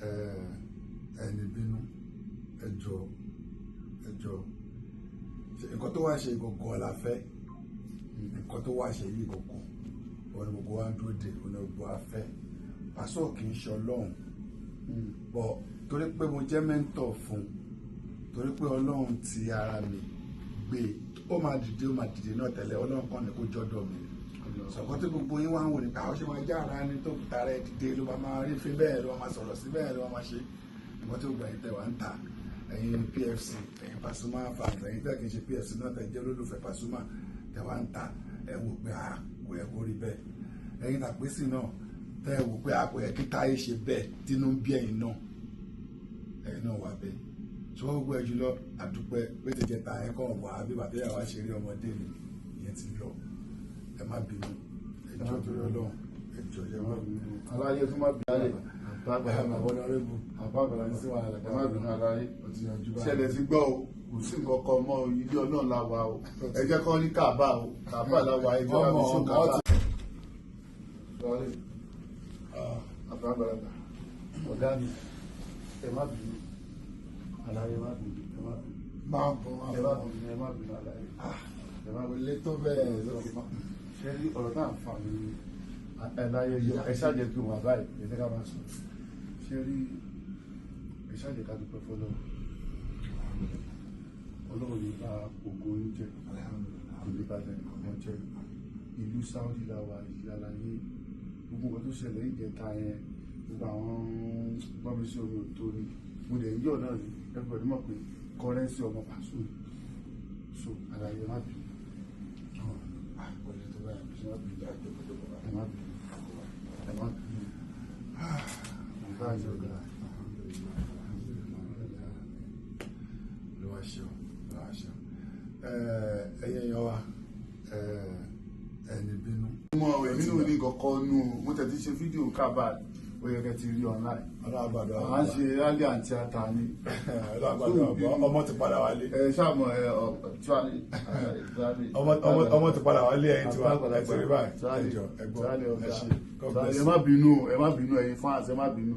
ẹni bínú ẹjọ́ nǹkan tó wá ṣe gbogbo la fẹ́ nǹkan tó wá ṣe yìí gbogbo wọn ni gbogbo wa ń dúró de wọn ni gbogbo wa fẹ́ Paso kì í ṣe Ọlọ́run bọ̀ torí pé mo jẹ́ mẹ́ńtọ̀ fún torí pé Ọlọ́run ti ara mi gbé ó máa dìde náà tẹ́lẹ̀ Ọlọ́run kan ní kó jọ́dọ̀ mi sọ̀kọ́ tí gbogbo yín wá ń wò ní káwọ́ ṣe máa já ara ẹni tó tara ẹ dìde ló máa rí fi bẹ́ẹ̀ ló máa sọ̀rọ̀ sí bẹ́ẹ̀ ló máa ṣe ìwọ́n tí ó gbà yín tẹ̀ wá ń ta ẹ̀yin PFC ẹ̀yin Pasuma fans ẹ̀yin tẹ̀ kì í ṣe PFC náà tẹ̀ jẹ́ olólùfẹ́ Pasuma tẹ̀ wá ń ta ẹ̀ wò pé kò yẹ kó rí bẹ́ẹ̀ ẹ̀yin Àpèsì náà tẹ̀ wò pé kò yẹ kí Táyé ṣe bẹ́ẹ̀ tínú ń bí ẹ̀yin náà wà bẹ́ẹ̀ ṣùgbọ́n gbogbo ẹ̀ jùlọ àdúpẹ́ pé ti jẹta ẹ̀ kọ́ wà bí bàbá yà wá ṣe rí ọmọdé mi ìyẹn ti lọ ẹ má bínú ẹjọ́ torí Ọlọ́run ẹjọ́ yẹ má bínú aláyé tó má bínú alẹ́ àbọ̀nàrẹ́bù àbábọ̀lá ní síwá ẹ má bínú aláyé ọtí ṣẹlẹ̀ sí gbọ́ o kò sí nǹkan kan mọ́ ilé Ọlọ́run la wà o ẹ jẹ́ kọ́ ní Káàbà o Káàbà la wà ẹ jẹ́ ká fi ṣó Káàbà. àbábọ̀lá ọ̀gá mi ẹ má bínú aláyé má bínú ẹ má bínú máa bọ̀ ẹ má bínú aláyé ẹ má bínú létó bẹ́ẹ̀ lókè má. ṣe rí ọ̀rọ̀ náà fà mí ẹ̀láyé yọ ẹ ṣáàjẹ́ pé wọ́n àbáyé ẹ̀jẹ̀ ká máa sọ ṣe rí ẹ ṣáàjẹ́ ká dúpẹ́ fọlọ́run Ọlọ́run ní bá ògo yín jẹ́ kò ní bá ọmọ jẹ́ ìlú Saudi làwà ìyàlàyé gbogbo nǹkan tó ṣẹlẹ̀ ìjẹta yẹn gbogbo àwọn gbọ́mi sí omi òtó ni mo lè yọ̀ náà ní everybody mọ̀ pé kọ́rẹ́nsì ọmọ Paso so àlàyé má bínú. ẹyẹ yan wa ẹni bínú. mo èmi náà ní kọ̀ọ̀kan nù mo tẹ̀ ti ṣe fídíò Káàbà ó yẹ kẹ́ ti rí online. ọlọ́àgbàdo à ń ṣe rally and theatre ni. ọlọ́àgbàdo ọmọ ti padà wálé. ẹ ṣáàmù ọmọ ti padà wálé ẹ̀yin tí wàá ẹ ti rí báyìí ẹjọ ẹgbọn ẹ ṣe. ẹ má bínú ẹ̀yin fans ẹ má bínú.